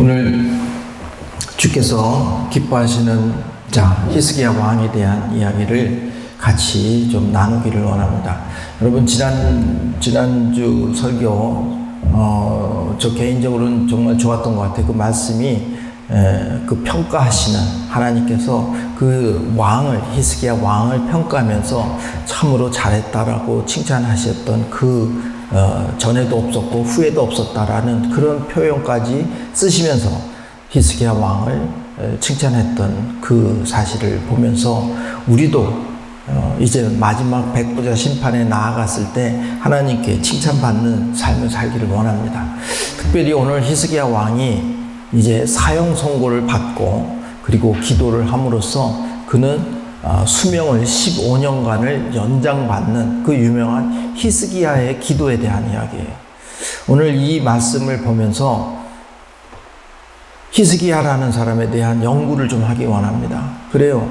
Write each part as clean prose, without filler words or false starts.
오늘 주께서 기뻐하시는 히스기야 왕에 대한 이야기를 같이 좀 나누기를 원합니다. 여러분 지난주 설교 저 개인적으로는 정말 좋았던 것 같아요. 그 말씀이 그 평가하시는 하나님께서 그 히스기야 왕을 평가하면서 참으로 잘했다라고 칭찬하셨던 전에도 없었고 후에도 없었다라는 그런 표현까지 쓰시면서 히스기야 왕을 칭찬했던 그 사실을 보면서 우리도 이제 마지막 백보자 심판에 나아갔을 때 하나님께 칭찬받는 삶을 살기를 원합니다. 특별히 오늘 히스기야 왕이 이제 사형 선고를 받고 그리고 기도를 함으로써 그는 수명을 15년간을 연장받는 그 유명한 히스기야의 기도에 대한 이야기예요. 오늘 이 말씀을 보면서 히스기야라는 사람에 대한 연구를 좀 하기 원합니다. 그래요.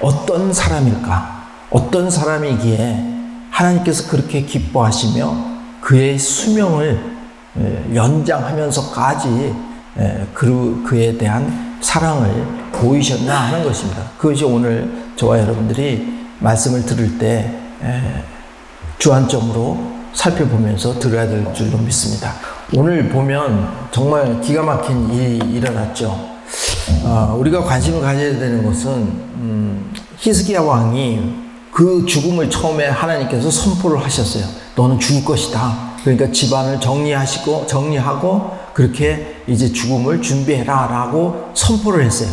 어떤 사람일까? 어떤 사람이기에 하나님께서 그렇게 기뻐하시며 그의 수명을 연장하면서까지 그에 대한 사랑을 보이셨나 하는 것입니다. 그것이 오늘 저와 여러분들이 말씀을 들을 때 주안점으로 살펴보면서 들어야 될 줄로 믿습니다. 오늘 보면 정말 기가 막힌 일이 일어났죠. 우리가 관심을 가져야 되는 것은 히스기야 왕이 그 죽음을 처음에 하나님께서 선포를 하셨어요. 너는 죽을 것이다. 그러니까 집안을 정리하고 그렇게 이제 죽음을 준비해라 라고 선포를 했어요.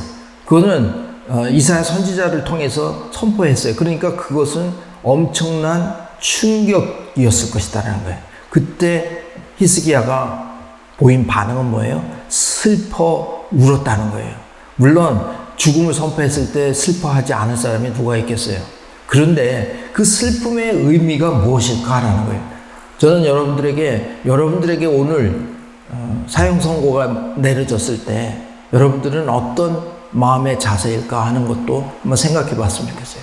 그거는 이사야 선지자를 통해서 선포했어요. 그러니까 그것은 엄청난 충격이었을 것이다라는 거예요. 그때 히스기야가 보인 반응은 뭐예요? 슬퍼 울었다는 거예요. 물론 죽음을 선포했을 때 슬퍼하지 않을 사람이 누가 있겠어요? 그런데 그 슬픔의 의미가 무엇일까라는 거예요. 저는 여러분들에게 오늘 사형 선고가 내려졌을 때 여러분들은 어떤 마음의 자세일까 하는 것도 한번 생각해 봤으면 좋겠어요.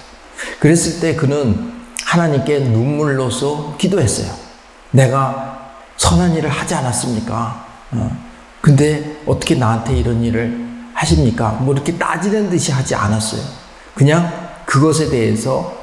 그랬을 때 그는 하나님께 눈물로서 기도했어요. 내가 선한 일을 하지 않았습니까? 근데 어떻게 나한테 이런 일을 하십니까? 뭐 이렇게 따지는 듯이 하지 않았어요. 그냥 그것에 대해서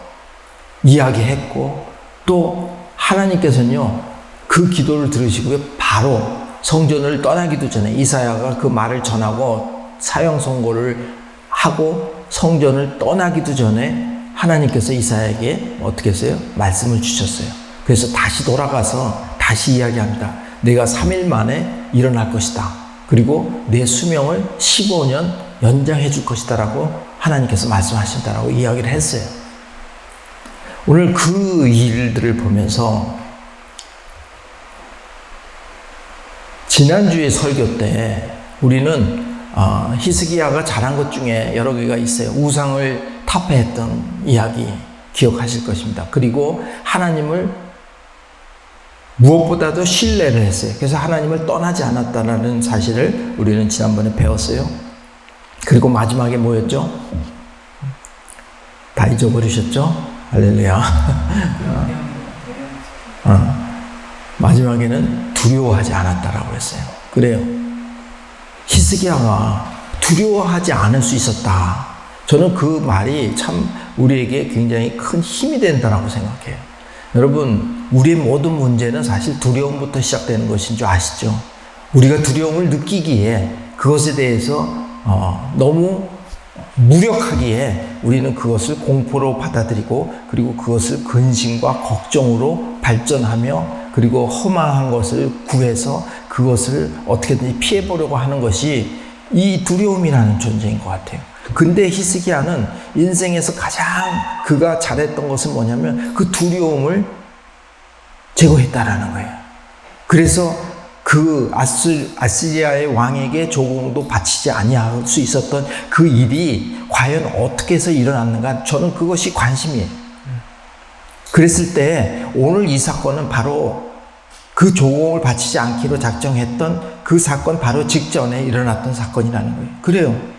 이야기했고 또 하나님께서는요 그 기도를 들으시고 바로 성전을 떠나기도 전에 이사야가 그 말을 전하고 사형 선고를 하고 성전을 떠나기도 전에 하나님께서 이사야에게 어떻게 했어요? 말씀을 주셨어요. 그래서 다시 돌아가서 다시 이야기합니다. 내가 3일 만에 일어날 것이다. 그리고 내 수명을 15년 연장해 줄 것이다 라고 하나님께서 말씀하신다라고 이야기를 했어요. 오늘 그 일들을 보면서 지난주에 설교 때 우리는 히스기야가 잘한 것 중에 여러 개가 있어요. 우상을 타파했던 이야기 기억하실 것입니다. 그리고 하나님을 무엇보다도 신뢰를 했어요. 그래서 하나님을 떠나지 않았다는 사실을 우리는 지난번에 배웠어요. 그리고 마지막에 뭐였죠? 다 잊어버리셨죠? 할렐루야. 마지막에는 두려워하지 않았다라고 했어요. 그래요. 히스기야가 두려워하지 않을 수 있었다. 저는 그 말이 참 우리에게 굉장히 큰 힘이 된다라고 생각해요. 여러분, 우리의 모든 문제는 사실 두려움부터 시작되는 것인 줄 아시죠? 우리가 두려움을 느끼기에 그것에 대해서 너무 무력하기에 우리는 그것을 공포로 받아들이고 그리고 그것을 근심과 걱정으로 발전하며 그리고 허망한 것을 구해서 그것을 어떻게든지 피해보려고 하는 것이 이 두려움이라는 존재인 것 같아요. 근데 히스기야는 인생에서 가장 그가 잘했던 것은 뭐냐면 그 두려움을 제거했다라는 거예요. 그래서 그 아시리아의 왕에게 조공도 바치지 아니할 수 있었던 그 일이 과연 어떻게 해서 일어났는가 저는 그것이 관심이에요. 그랬을 때 오늘 이 사건은 바로 그 조공을 바치지 않기로 작정했던 그 사건 바로 직전에 일어났던 사건이라는 거예요. 그래요.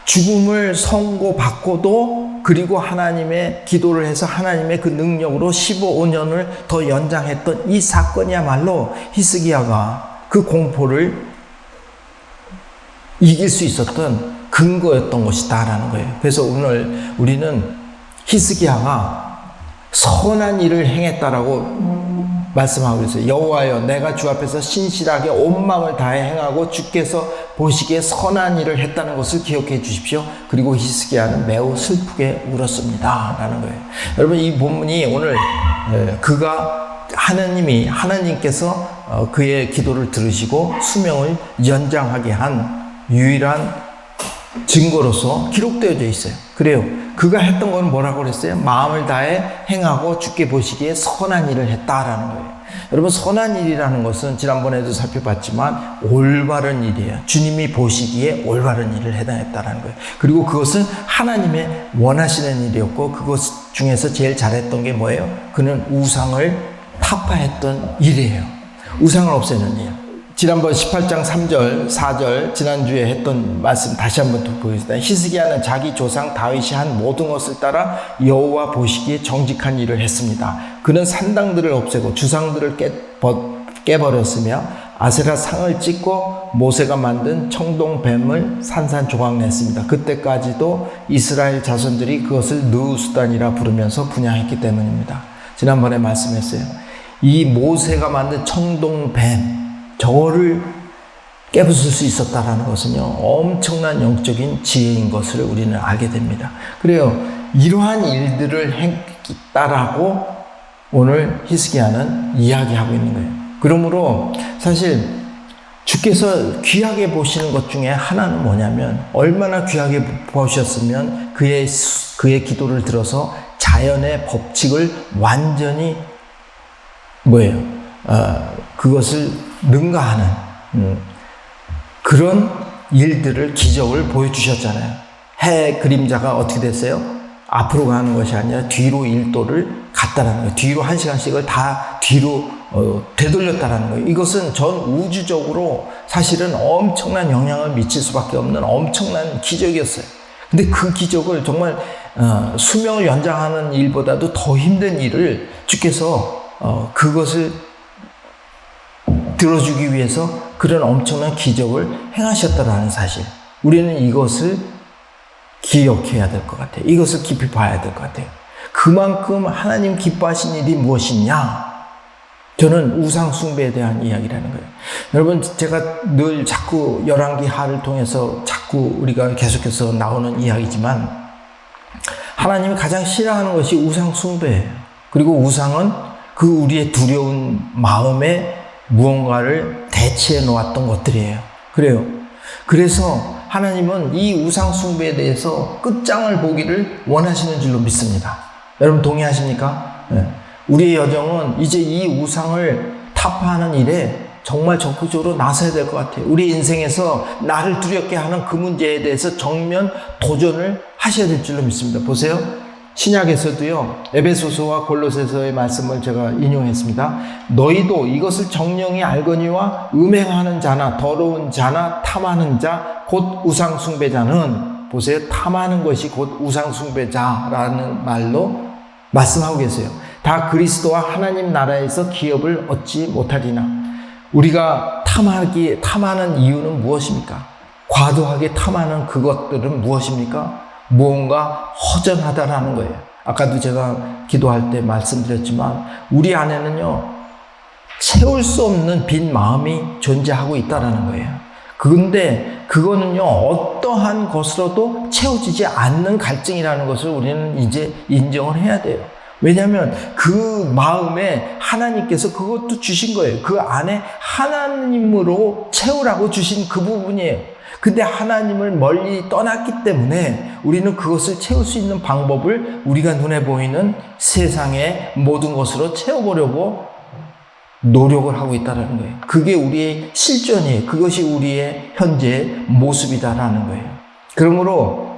죽음을 선고받고도 그리고 하나님의 기도를 해서 하나님의 그 능력으로 15년을 더 연장했던 이 사건이야말로 히스기야가 그 공포를 이길 수 있었던 근거였던 것이다라는 거예요. 그래서 오늘 우리는 히스기야가 선한 일을 행했다라고 말씀하고 있어요. 여호와여, 내가 주 앞에서 신실하게 온 마음을 다해 행하고 주께서 보시기에 선한 일을 했다는 것을 기억해 주십시오. 그리고 히스기야는 매우 슬프게 울었습니다 라는 거예요. 여러분, 이 본문이 오늘 그가 하나님께서 그의 기도를 들으시고 수명을 연장하게 한 유일한 증거로서 기록되어져 있어요. 그래요. 그가 했던 건 뭐라고 그랬어요? 마음을 다해 행하고 주께 보시기에 선한 일을 했다라는 거예요. 여러분, 선한 일이라는 것은 지난번에도 살펴봤지만 올바른 일이에요. 주님이 보시기에 올바른 일을 해당했다라는 거예요. 그리고 그것은 하나님의 원하시는 일이었고, 그것 중에서 제일 잘했던 게 뭐예요? 그는 우상을 타파했던 일이에요. 우상을 없애는 일. 지난번 18장 3절, 4절 지난주에 했던 말씀 다시 한번 보겠습니다. 히스기야는 자기 조상 다윗이 한 모든 것을 따라 여호와 보시기에 정직한 일을 했습니다. 그는 산당들을 없애고 주상들을 깨버렸으며 아세라 상을 찢고 모세가 만든 청동뱀을 산산조각 냈습니다. 그때까지도 이스라엘 자손들이 그것을 느우수단이라 부르면서 분향했기 때문입니다. 지난번에 말씀했어요. 이 모세가 만든 청동뱀, 저거를 깨부술 수 있었다라는 것은요, 엄청난 영적인 지혜인 것을 우리는 알게 됩니다. 그래요. 이러한 일들을 했다라고 오늘 히스기야는 이야기하고 있는 거예요. 그러므로 사실 주께서 귀하게 보시는 것 중에 하나는 뭐냐면, 얼마나 귀하게 보셨으면 그의 기도를 들어서 자연의 법칙을 완전히 그것을 능가하는 그런 일들을, 기적을 보여주셨잖아요. 해 그림자가 어떻게 됐어요? 앞으로 가는 것이 아니라 뒤로 1도를 갔다라는 거예요. 뒤로 1시간씩을 다 뒤로 되돌렸다라는 거예요. 이것은 전 우주적으로 사실은 엄청난 영향을 미칠 수밖에 없는 엄청난 기적이었어요. 근데 그 기적을 정말 수명을 연장하는 일보다도 더 힘든 일을 주께서 그것을 들어주기 위해서 그런 엄청난 기적을 행하셨다라는 사실, 우리는 이것을 기억해야 될 것 같아요. 이것을 깊이 봐야 될 것 같아요. 그만큼 하나님 기뻐하신 일이 무엇이냐? 저는 우상 숭배에 대한 이야기라는 거예요. 여러분, 제가 늘 자꾸 열왕기 하를 통해서 자꾸 우리가 계속해서 나오는 이야기지만, 하나님이 가장 싫어하는 것이 우상 숭배예요. 그리고 우상은 그 우리의 두려운 마음에 무언가를 대체해 놓았던 것들이에요. 그래요. 그래서 하나님은 이 우상 숭배에 대해서 끝장을 보기를 원하시는 줄로 믿습니다. 여러분 동의하십니까? 네. 우리의 여정은 이제 이 우상을 타파하는 일에 정말 적극적으로 나서야 될 것 같아요. 우리 인생에서 나를 두렵게 하는 그 문제에 대해서 정면 도전을 하셔야 될 줄로 믿습니다. 보세요. 신약에서도요, 에베소서와 골로새서의 말씀을 제가 인용했습니다. 너희도 이것을 정령이 알거니와 음행하는 자나 더러운 자나 탐하는 자 곧 우상 숭배자는, 보세요, 탐하는 것이 곧 우상 숭배자라는 말로 말씀하고 계세요. 다 그리스도와 하나님 나라에서 기업을 얻지 못하리나. 우리가 탐하는 이유는 무엇입니까? 과도하게 탐하는 그것들은 무엇입니까? 무언가 허전하다라는 거예요. 아까도 제가 기도할 때 말씀드렸지만, 우리 안에는요, 채울 수 없는 빈 마음이 존재하고 있다라는 거예요. 그런데 그거는요, 어떠한 것으로도 채워지지 않는 갈증이라는 것을 우리는 이제 인정을 해야 돼요. 왜냐하면 그 마음에 하나님께서 그것도 주신 거예요. 그 안에 하나님으로 채우라고 주신 그 부분이에요. 근데 하나님을 멀리 떠났기 때문에 우리는 그것을 채울 수 있는 방법을 우리가 눈에 보이는 세상의 모든 것으로 채워보려고 노력을 하고 있다는 거예요. 그게 우리의 실존이에요. 그것이 우리의 현재의 모습이다라는 거예요. 그러므로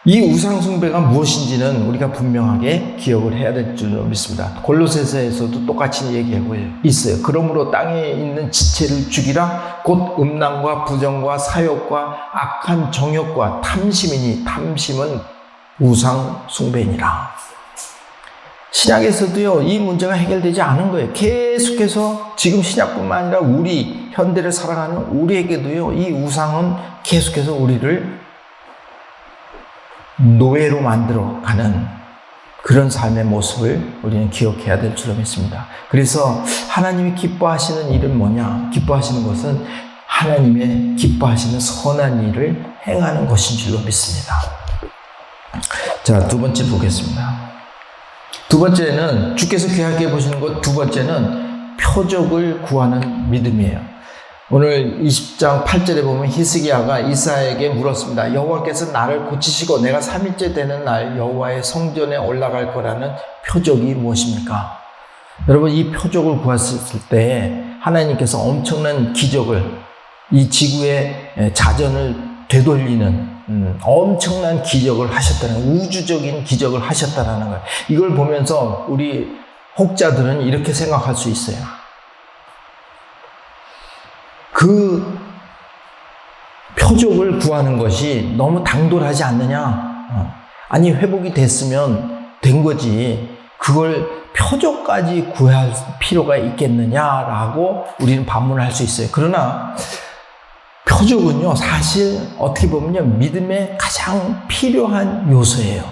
이 우상 숭배가 무엇인지는 우리가 분명하게 기억을 해야 될 줄로 믿습니다. 골로새서에서도 똑같이 얘기하고 있어요. 그러므로 땅에 있는 지체를 죽이라. 곧 음란과 부정과 사욕과 악한 정욕과 탐심이니, 탐심은 우상 숭배니라. 신약에서도요, 이 문제가 해결되지 않은 거예요. 계속해서 지금 신약뿐만 아니라 우리 현대를 살아가는 우리에게도요, 이 우상은 계속해서 우리를 노예로 만들어 가는 그런 삶의 모습을 우리는 기억해야 될 줄로 믿습니다. 그래서 하나님이 기뻐하시는 일은 뭐냐? 기뻐하시는 것은 하나님의 기뻐하시는 선한 일을 행하는 것인 줄로 믿습니다. 자, 두 번째 보겠습니다. 두 번째는 주께서 귀하게 보시는 것, 두 번째는 표적을 구하는 믿음이에요. 오늘 20장 8절에 보면 히스기야가 이사야에게 물었습니다. 여호와께서 나를 고치시고 내가 3일째 되는 날 여호와의 성전에 올라갈 거라는 표적이 무엇입니까? 여러분, 이 표적을 구했을 때 하나님께서 엄청난 기적을, 이 지구의 자전을 되돌리는 엄청난 기적을 하셨다는, 우주적인 기적을 하셨다는 거예요. 이걸 보면서 우리 혹자들은 이렇게 생각할 수 있어요. 그 표적을 구하는 것이 너무 당돌하지 않느냐? 아니, 회복이 됐으면 된 거지. 그걸 표적까지 구할 필요가 있겠느냐라고 우리는 반문할 수 있어요. 그러나 표적은요, 사실 어떻게 보면요, 믿음의 가장 필요한 요소예요.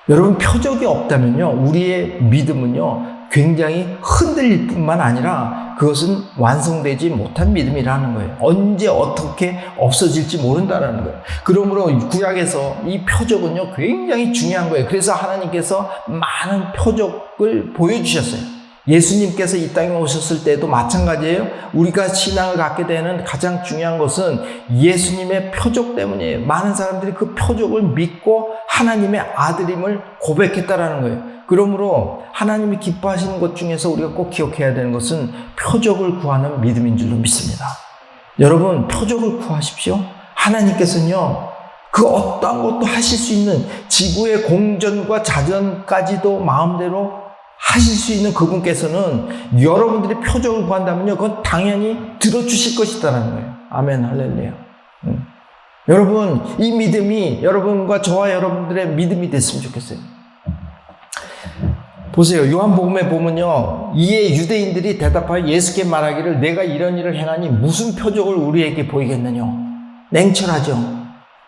여러분, 표적이 없다면요, 우리의 믿음은요, 굉장히 흔들릴 뿐만 아니라 그것은 완성되지 못한 믿음이라는 거예요. 언제 어떻게 없어질지 모른다는 거예요. 그러므로 구약에서 이 표적은요, 굉장히 중요한 거예요. 그래서 하나님께서 많은 표적을 보여주셨어요. 예수님께서 이 땅에 오셨을 때도 마찬가지예요. 우리가 신앙을 갖게 되는 가장 중요한 것은 예수님의 표적 때문이에요. 많은 사람들이 그 표적을 믿고 하나님의 아들임을 고백했다라는 거예요. 그러므로 하나님이 기뻐하시는 것 중에서 우리가 꼭 기억해야 되는 것은 표적을 구하는 믿음인 줄로 믿습니다. 여러분, 표적을 구하십시오. 하나님께서는요, 그 어떠한 것도 하실 수 있는, 지구의 공전과 자전까지도 마음대로 하실 수 있는 그분께서는 여러분들이 표적을 구한다면요, 그건 당연히 들어주실 것이다라는 거예요. 아멘, 할렐루야. 여러분, 이 믿음이 여러분과 저와 여러분들의 믿음이 됐으면 좋겠어요. 보세요. 요한복음에 보면요, 이에 유대인들이 대답하여 예수께 말하기를 내가 이런 일을 행하니 무슨 표적을 우리에게 보이겠느냐. 냉철하죠.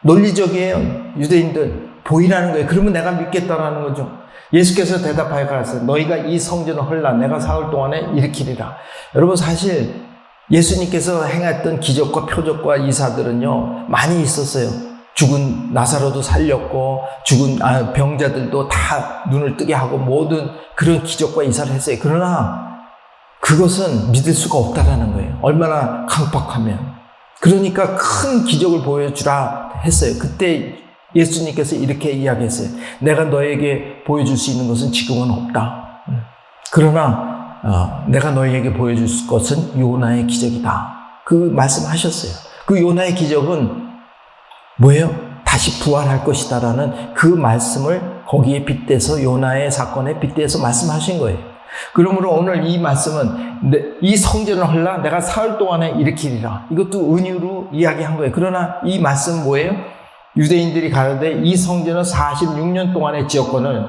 논리적이에요. 유대인들 보이라는 거예요. 그러면 내가 믿겠다라는 거죠. 예수께서 대답하여 가라사대 너희가 이 성전을 헐라 내가 사흘 동안에 일으키리라. 여러분, 사실 예수님께서 행했던 기적과 표적과 이사들은요, 많이 있었어요. 죽은 나사로도 살렸고, 죽은 병자들도 다 눈을 뜨게 하고, 모든 그런 기적과 이사를 했어요. 그러나 그것은 믿을 수가 없다라는 거예요. 얼마나 강박하면. 그러니까 큰 기적을 보여주라 했어요. 그때 예수님께서 이렇게 이야기했어요. 내가 너에게 보여줄 수 있는 것은 지금은 없다. 그러나 내가 너에게 보여줄 것은 요나의 기적이다. 그 말씀하셨어요. 그 요나의 기적은 뭐예요? 다시 부활할 것이다라는 그 말씀을 거기에 빗대서, 요나의 사건에 빗대서 말씀하신 거예요. 그러므로 오늘 이 말씀은 이 성전을 헐라 내가 사흘 동안에 일으키리라. 이것도 은유로 이야기한 거예요. 그러나 이 말씀은 뭐예요? 유대인들이 가로되 이 성전은 46년 동안의 지었거늘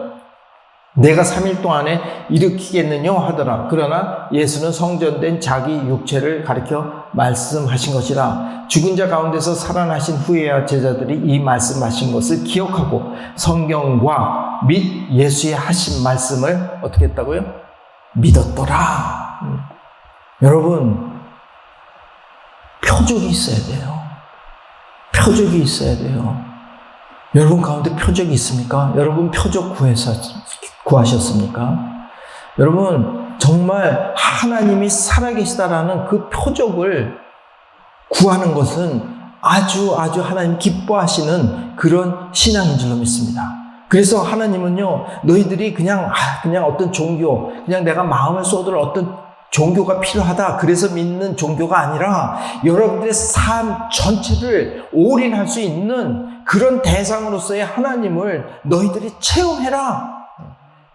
내가 3일 동안에 일으키겠느냐 하더라. 그러나 예수는 성전된 자기 육체를 가리켜 말씀하신 것이라. 죽은 자 가운데서 살아나신 후에야 제자들이 이 말씀하신 것을 기억하고 성경과 및 예수의 하신 말씀을 어떻게 했다고요? 믿었더라. 여러분, 표적이 있어야 돼요. 표적이 있어야 돼요. 여러분 가운데 표적이 있습니까? 여러분 표적 구하셨습니까? 여러분, 정말 하나님이 살아계시다라는 그 표적을 구하는 것은 아주 하나님 기뻐하시는 그런 신앙인 줄로 믿습니다. 그래서 하나님은요, 너희들이 그냥 어떤 종교, 그냥 내가 마음을 쏟을 어떤 종교가 필요하다, 그래서 믿는 종교가 아니라 여러분들의 삶 전체를 올인할 수 있는 그런 대상으로서의 하나님을 너희들이 체험해라.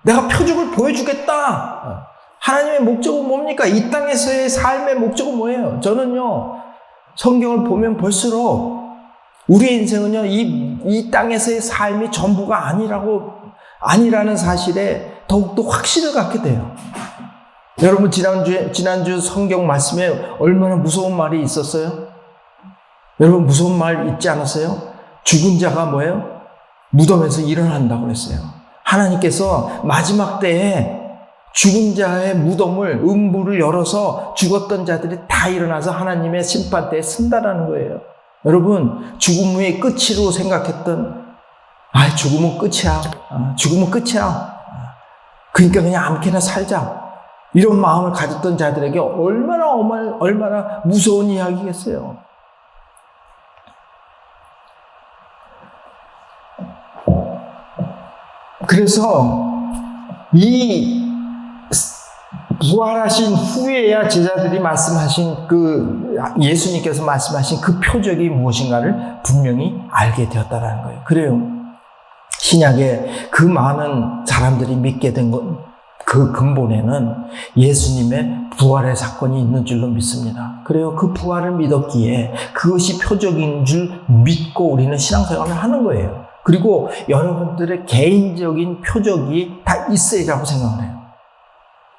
내가 표적을 보여주겠다. 하나님의 목적은 뭡니까? 이 땅에서의 삶의 목적은 뭐예요? 저는요, 성경을 보면 볼수록 우리의 인생은요, 이 땅에서의 삶이 전부가 아니라는 사실에 더욱더 확신을 갖게 돼요. 여러분, 지난주 성경 말씀에 얼마나 무서운 말이 있었어요? 여러분, 무서운 말 있지 않았어요? 죽은 자가 뭐예요? 무덤에서 일어난다고 그랬어요. 하나님께서 마지막 때에 죽은 자의 무덤을, 음부를 열어서 죽었던 자들이 다 일어나서 하나님의 심판대에 쓴다라는 거예요. 여러분, 죽음의 끝으로 생각했던, 죽음은 끝이야. 죽음은 끝이야. 그러니까 그냥 아무렇게나 살자. 이런 마음을 가졌던 자들에게 얼마나 무서운 이야기겠어요. 그래서 이 부활하신 후에야 제자들이 말씀하신 예수님께서 말씀하신 그 표적이 무엇인가를 분명히 알게 되었다라는 거예요. 그래요. 신약에 그 많은 사람들이 믿게 된 그 근본에는 예수님의 부활의 사건이 있는 줄로 믿습니다. 그래요. 그 부활을 믿었기에 그것이 표적인 줄 믿고 우리는 신앙생활을 하는 거예요. 그리고 여러분들의 개인적인 표적이 다 있어야라고 생각을 해요.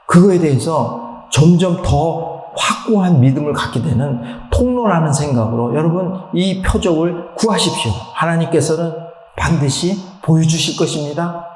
그거에 대해서 점점 더 확고한 믿음을 갖게 되는 통로라는 생각으로 여러분, 이 표적을 구하십시오. 하나님께서는 반드시 보여주실 것입니다.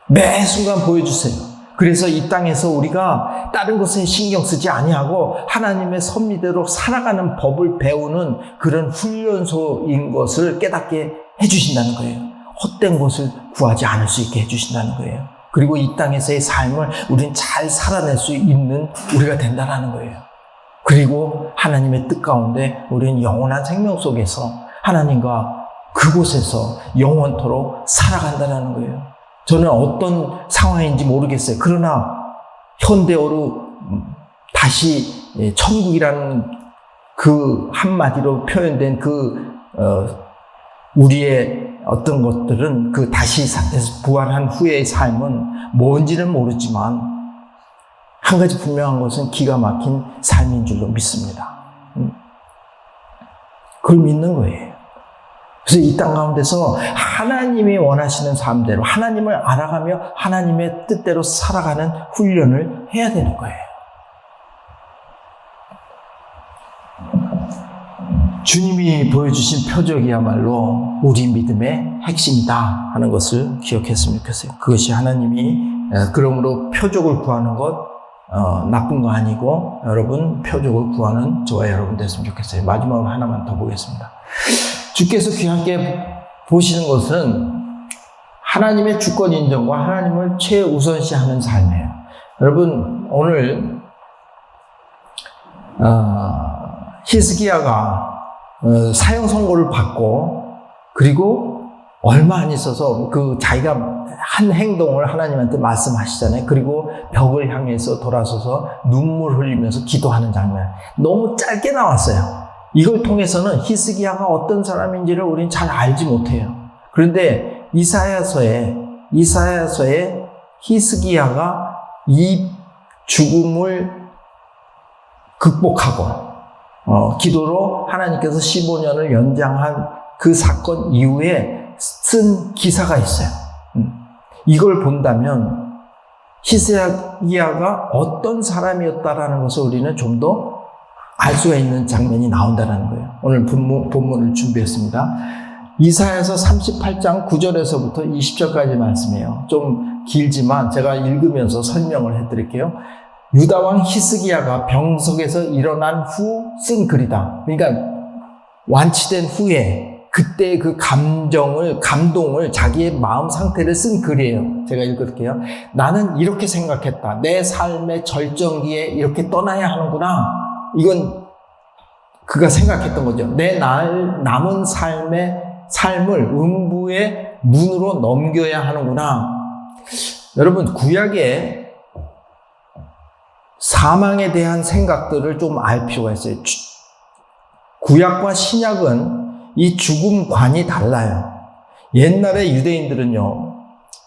매 순간 보여주세요. 그래서 이 땅에서 우리가 다른 것에 신경 쓰지 아니하고 하나님의 섭리대로 살아가는 법을 배우는 그런 훈련소인 것을 깨닫게 해주신다는 거예요. 헛된 것을 구하지 않을 수 있게 해주신다는 거예요. 그리고 이 땅에서의 삶을 우리는 잘 살아낼 수 있는 우리가 된다는 거예요. 그리고 하나님의 뜻 가운데 우리는 영원한 생명 속에서 하나님과 그곳에서 영원토록 살아간다는 거예요. 저는 어떤 상황인지 모르겠어요. 그러나 현대어로 다시 천국이라는 그 한마디로 표현된 우리의 어떤 것들은 다시 부활한 후의 삶은 뭔지는 모르지만 한 가지 분명한 것은 기가 막힌 삶인 줄로 믿습니다. 그걸 믿는 거예요. 그래서 이 땅 가운데서 하나님이 원하시는 삶대로 하나님을 알아가며 하나님의 뜻대로 살아가는 훈련을 해야 되는 거예요. 주님이 보여주신 표적이야말로 우리 믿음의 핵심이다 하는 것을 기억했으면 좋겠어요. 그것이 하나님이 그러므로 표적을 구하는 것 나쁜 거 아니고 여러분 표적을 구하는 저와 여러분 됐으면 좋겠어요. 마지막으로 하나만 더 보겠습니다. 주께서 귀하게 보시는 것은 하나님의 주권 인정과 하나님을 최우선시하는 삶이에요. 여러분, 오늘 히스기야가 사형 선고를 받고 그리고 얼마 안 있어서 자기가 한 행동을 하나님한테 말씀하시잖아요. 그리고 벽을 향해서 돌아서서 눈물 흘리면서 기도하는 장면, 너무 짧게 나왔어요. 이걸 통해서는 히스기야가 어떤 사람인지를 우리는 잘 알지 못해요. 그런데 이사야서에 히스기야가 이 죽음을 극복하고 기도로 하나님께서 15년을 연장한 그 사건 이후에 쓴 기사가 있어요. 이걸 본다면 히스기야가 어떤 사람이었다라는 것을 우리는 좀 더 알 수가 있는 장면이 나온다는 거예요. 오늘 본문을 준비했습니다. 이사야서 38장 9절에서부터 20절까지 말씀이에요. 좀 길지만 제가 읽으면서 설명을 해드릴게요. 유다 왕 히스기야가 병석에서 일어난 후 쓴 글이다. 그러니까 완치된 후에 그때의 그 감동을 자기의 마음 상태를 쓴 글이에요. 제가 읽을게요. 나는 이렇게 생각했다. 내 삶의 절정기에 이렇게 떠나야 하는구나. 이건 그가 생각했던 거죠. 내 남은 삶을 음부의 문으로 넘겨야 하는구나. 여러분, 구약의 사망에 대한 생각들을 좀 알 필요가 있어요. 구약과 신약은 이 죽음관이 달라요. 옛날에 유대인들은요,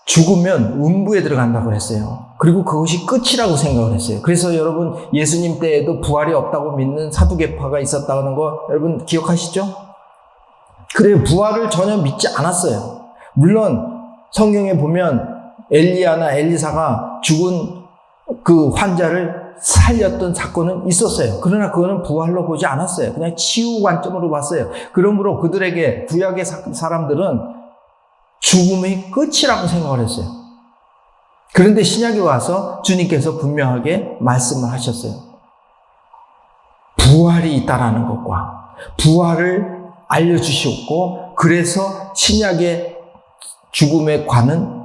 죽으면 음부에 들어간다고 했어요. 그리고 그것이 끝이라고 생각을 했어요. 그래서 여러분, 예수님 때에도 부활이 없다고 믿는 사두개파가 있었다는 거 여러분 기억하시죠? 그래, 부활을 전혀 믿지 않았어요. 물론 성경에 보면 엘리야나 엘리사가 죽은 그 환자를 살렸던 사건은 있었어요. 그러나 그거는 부활로 보지 않았어요. 그냥 치유 관점으로 봤어요. 그러므로 그들에게 구약의 사람들은 죽음이 끝이라고 생각을 했어요. 그런데 신약에 와서 주님께서 분명하게 말씀을 하셨어요. 부활이 있다라는 것과 부활을 알려주셨고, 그래서 신약의 죽음의 관은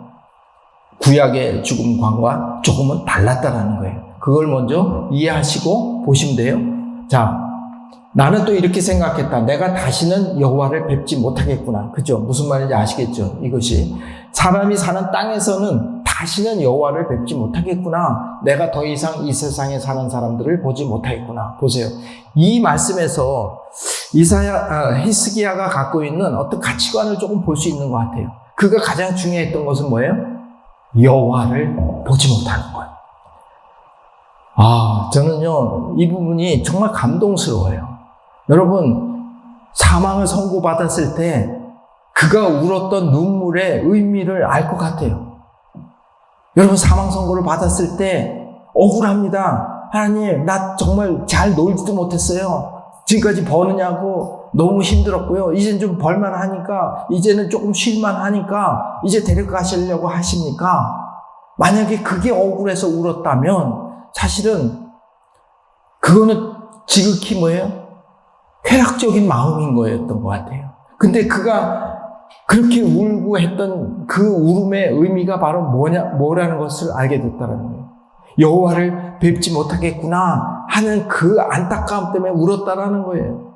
구약의 죽음관과 조금은 달랐다라는 거예요. 그걸 먼저 이해하시고 보시면 돼요. 자, 나는 또 이렇게 생각했다. 내가 다시는 여호와를 뵙지 못하겠구나. 그죠? 무슨 말인지 아시겠죠? 이것이 사람이 사는 땅에서는 다시는 여호와를 뵙지 못하겠구나. 내가 더 이상 이 세상에 사는 사람들을 보지 못하겠구나. 보세요. 이 말씀에서 히스기야가 갖고 있는 어떤 가치관을 조금 볼 수 있는 것 같아요. 그가 가장 중요했던 것은 뭐예요? 여호와를 보지 못하는 거예요. 저는요, 이 부분이 정말 감동스러워요. 여러분, 사망을 선고받았을 때 그가 울었던 눈물의 의미를 알 것 같아요. 여러분, 사망 선고를 받았을 때 억울합니다. 하나님, 나 정말 잘 놀지도 못했어요. 지금까지 버느냐고 너무 힘들었고요. 이제는 좀 벌만하니까, 이제는 조금 쉴만하니까 이제 데려가시려고 하십니까? 만약에 그게 억울해서 울었다면 사실은 그거는 지극히 뭐예요? 쾌락적인 마음인 거였던 것 같아요. 근데 그가 그렇게 울고 했던 그 울음의 의미가 바로 뭐라는 것을 알게 됐다는 거예요. 여호와를 뵙지 못하겠구나 하는 그 안타까움 때문에 울었다라는 거예요.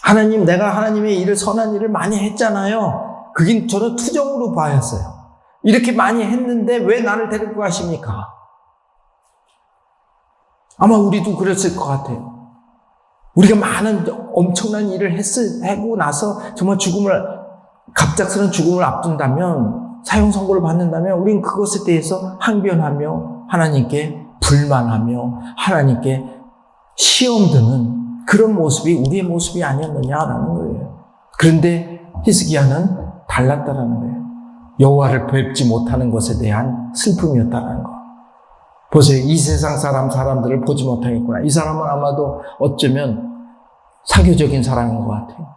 하나님, 내가 하나님의 일을, 선한 일을 많이 했잖아요. 그게 저는 투정으로 봐였어요. 이렇게 많이 했는데 왜 나를 데리고 가십니까? 아마 우리도 그랬을 것 같아요. 우리가 많은 엄청난 일을 하고 나서 정말 갑작스러운 죽음을 앞둔다면, 사형 선고를 받는다면 우리는 그것에 대해서 항변하며 하나님께 불만하며 하나님께 시험 드는 그런 모습이 우리의 모습이 아니었느냐라는 거예요. 그런데 히스기야는 달랐다라는 거예요. 여호와를 뵙지 못하는 것에 대한 슬픔이었다라는 거. 보세요. 이 세상 사람들을 보지 못하겠구나. 이 사람은 아마도 어쩌면 사교적인 사람인 것 같아요.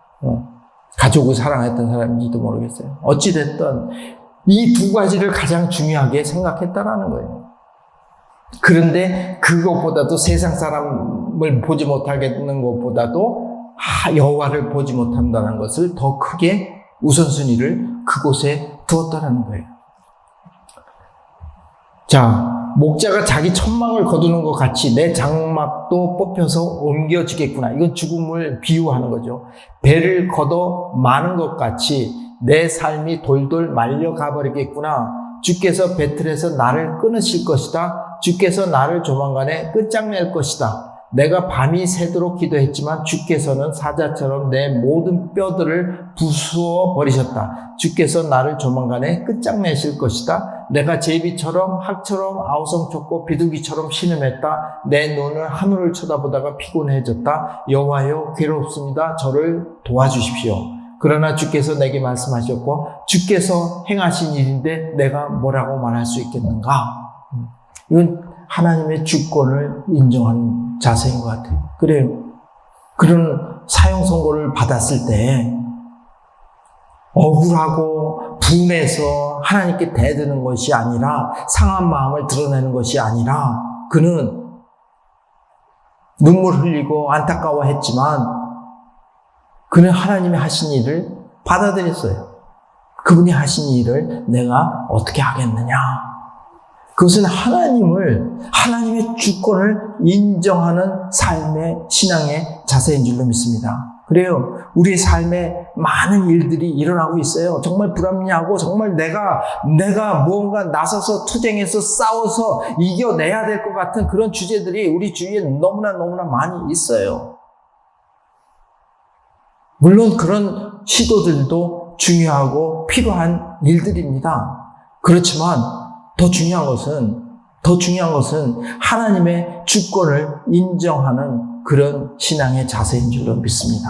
가족을 사랑했던 사람인지도 모르겠어요. 어찌됐든 이 두 가지를 가장 중요하게 생각했다라는 거예요. 그런데 그것보다도 세상 사람을 보지 못하겠는 것보다도 여호와를 보지 못한다는 것을 더 크게 우선순위를 그곳에 두었다라는 거예요. 자, 목자가 자기 천막을 거두는 것 같이 내 장막도 뽑혀서 옮겨지겠구나. 이건 죽음을 비유하는 거죠. 배를 걷어 마는 것 같이 내 삶이 돌돌 말려가 버리겠구나. 주께서 배틀에서 나를 끊으실 것이다. 주께서 나를 조만간에 끝장낼 것이다. 내가 밤이 새도록 기도했지만 주께서는 사자처럼 내 모든 뼈들을 부수어 버리셨다. 주께서 나를 조만간에 끝장내실 것이다. 내가 제비처럼 학처럼 아우성쳤고 비둘기처럼 신음했다. 내 눈은 하늘을 쳐다보다가 피곤해졌다. 여호와여, 괴롭습니다. 저를 도와주십시오. 그러나 주께서 내게 말씀하셨고 주께서 행하신 일인데 내가 뭐라고 말할 수 있겠는가? 이건 하나님의 주권을 인정하는 자세인 것 같아요. 그래요. 그런 사형 선고를 받았을 때 억울하고 분해서 하나님께 대드는 것이 아니라, 상한 마음을 드러내는 것이 아니라, 그는 눈물 흘리고 안타까워했지만 그는 하나님이 하신 일을 받아들였어요. 그분이 하신 일을 내가 어떻게 하겠느냐. 그것은 하나님의 주권을 인정하는 삶의, 신앙의 자세인 줄로 믿습니다. 그래요. 우리의 삶에 많은 일들이 일어나고 있어요. 정말 불합리하고, 정말 내가 무언가 나서서 투쟁해서 싸워서 이겨내야 될 것 같은 그런 주제들이 우리 주위에 너무나 많이 있어요. 물론 그런 시도들도 중요하고 필요한 일들입니다. 그렇지만 더 중요한 것은 하나님의 주권을 인정하는 그런 신앙의 자세인 줄로 믿습니다.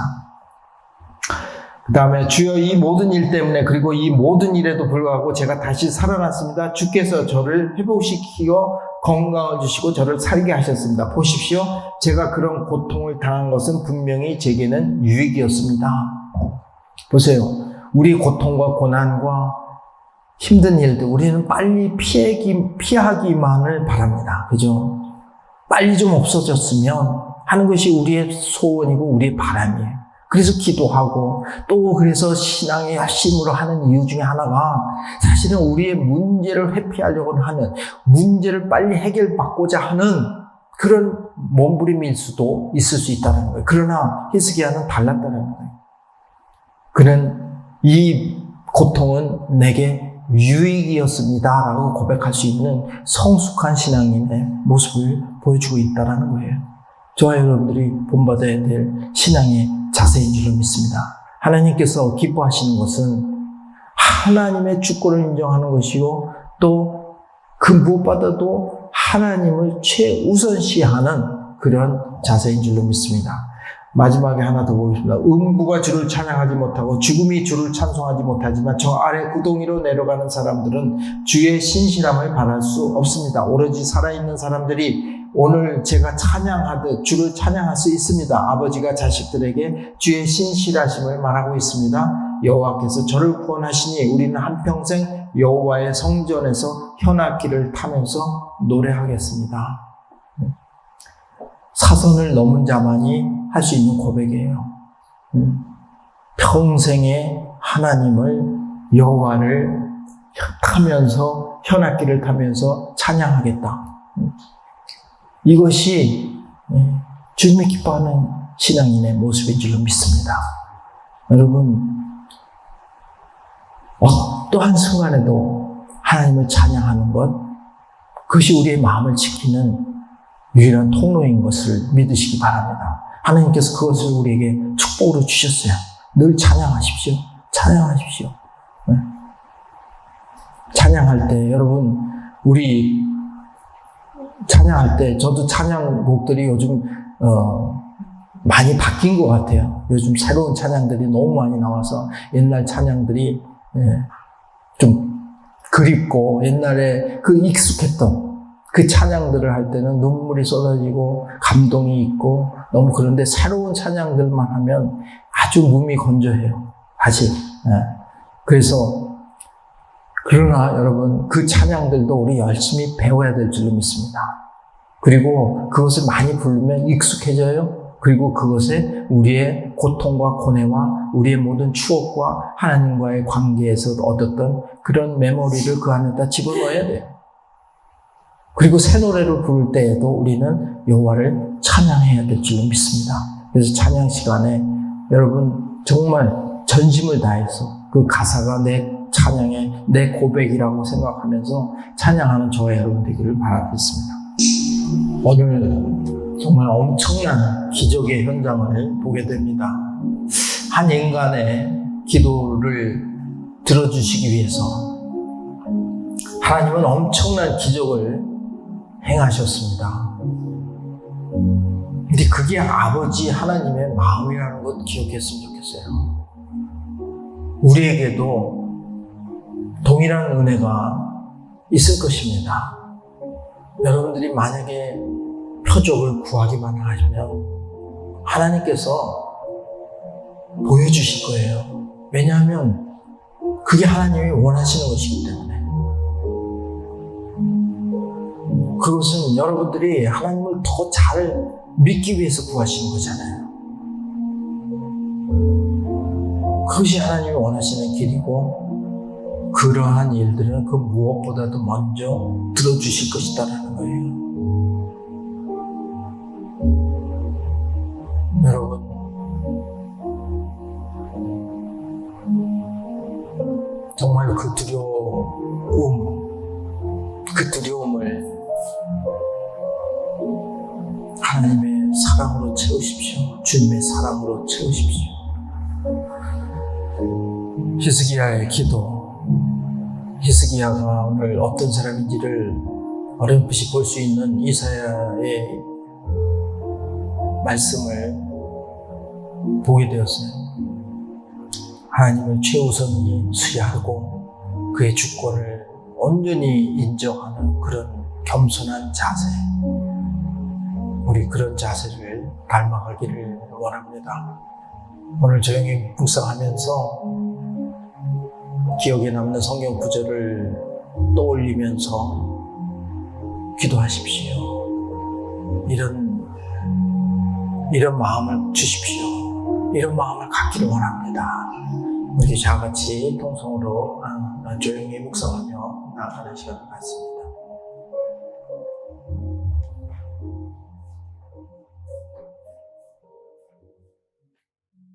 그 다음에 주여 이 모든 일 때문에 그리고 이 모든 일에도 불구하고 제가 다시 살아났습니다. 주께서 저를 회복시키고 건강을 주시고 저를 살게 하셨습니다. 보십시오. 제가 그런 고통을 당한 것은 분명히 제게는 유익이었습니다. 보세요. 우리 고통과 고난과 힘든 일들 우리는 빨리 피하기만을 바랍니다. 그죠? 빨리 좀 없어졌으면 하는 것이 우리의 소원이고 우리의 바람이에요. 그래서 기도하고 또 그래서 신앙의 열심으로 하는 이유 중에 하나가 사실은 우리의 문제를 회피하려고 하는 문제를 빨리 해결받고자 하는 그런 몸부림일 수도 있을 수 있다는 거예요. 그러나 히스기야는 달랐다는 거예요. 그는 이 고통은 내게 유익이었습니다 라고 고백할 수 있는 성숙한 신앙인의 모습을 보여주고 있다는 거예요. 저와 여러분들이 본받아야 될 신앙의 자세인 줄로 믿습니다. 하나님께서 기뻐하시는 것은 하나님의 주권을 인정하는 것이요 또 그 무엇보다도 하나님을 최우선시하는 그런 자세인 줄로 믿습니다. 마지막에 하나 더 보겠습니다. 음부가 주를 찬양하지 못하고 죽음이 주를 찬송하지 못하지만 저 아래 구덩이로 내려가는 사람들은 주의 신실함을 바랄 수 없습니다. 오로지 살아있는 사람들이 오늘 제가 찬양하듯 주를 찬양할 수 있습니다. 아버지가 자식들에게 주의 신실하심을 말하고 있습니다. 여호와께서 저를 구원하시니 우리는 한평생 여호와의 성전에서 현악기를 타면서 노래하겠습니다. 사선을 넘은 자만이 할 수 있는 고백이에요. 평생에 하나님을 여호와를 타면서 현악기를 타면서 찬양하겠다. 이것이 주님이 기뻐하는 신앙인의 모습인 줄로 믿습니다. 여러분 어떠한 순간에도 하나님을 찬양하는 것 그것이 우리의 마음을 지키는 유일한 통로인 것을 믿으시기 바랍니다. 하나님께서 그것을 우리에게 축복으로 주셨어요. 늘 찬양하십시오. 찬양하십시오. 찬양할 때 여러분 우리 찬양할 때 저도 찬양곡들이 요즘 많이 바뀐 것 같아요. 요즘 새로운 찬양들이 너무 많이 나와서 옛날 찬양들이 좀 그립고 옛날에 그 익숙했던 그 찬양들을 할 때는 눈물이 쏟아지고 감동이 있고 너무 그런데 새로운 찬양들만 하면 아주 몸이 건조해요. 사실. 그래서 그러나 여러분 그 찬양들도 우리 열심히 배워야 될 줄로 믿습니다. 그리고 그것을 많이 부르면 익숙해져요. 그리고 그것에 우리의 고통과 고뇌와 우리의 모든 추억과 하나님과의 관계에서 얻었던 그런 메모리를 그 안에다 집어넣어야 돼요. 그리고 새 노래를 부를 때에도 우리는 여호와를 찬양해야 될 줄로 믿습니다. 그래서 찬양 시간에 여러분 정말 전심을 다해서 그 가사가 내 찬양의 내 고백이라고 생각하면서 찬양하는 저와 여러분 되기를 바라겠습니다. 오늘 정말 엄청난 기적의 현장을 보게 됩니다. 한 인간의 기도를 들어주시기 위해서 하나님은 엄청난 기적을 행하셨습니다. 근데 그게 아버지 하나님의 마음이라는 것 기억했으면 좋겠어요. 우리에게도 동일한 은혜가 있을 것입니다. 여러분들이 만약에 표적을 구하기만 하시면 하나님께서 보여주실 거예요. 왜냐하면 그게 하나님이 원하시는 것이기 때문에. 그것은 여러분들이 하나님을 더 잘 믿기 위해서 구하시는 거잖아요. 그것이 하나님이 원하시는 길이고 그러한 일들은 그 무엇보다도 먼저 들어주실 것이다라는 거예요. 여러분 정말 그 두려움을 하나님의 사랑으로 채우십시오. 주님의 사랑으로 채우십시오. 히스기야의 기도, 히스기야가 오늘 어떤 사람인지를 어렴풋이 볼 수 있는 이사야의 말씀을 보게 되었어요. 하나님을 최우선히 수여하고 그의 주권을 온전히 인정하는 그런 겸손한 자세, 우리 그런 자세를 닮아가기를 원합니다. 오늘 조용히 묵상하면서 기억에 남는 성경 구절을 떠올리면서 기도하십시오. 이런 마음을 주십시오. 이런 마음을 갖기를 원합니다. 우리 다 같이 통성으로 조용히 묵상하며 나아가는 시간을 갖습니다.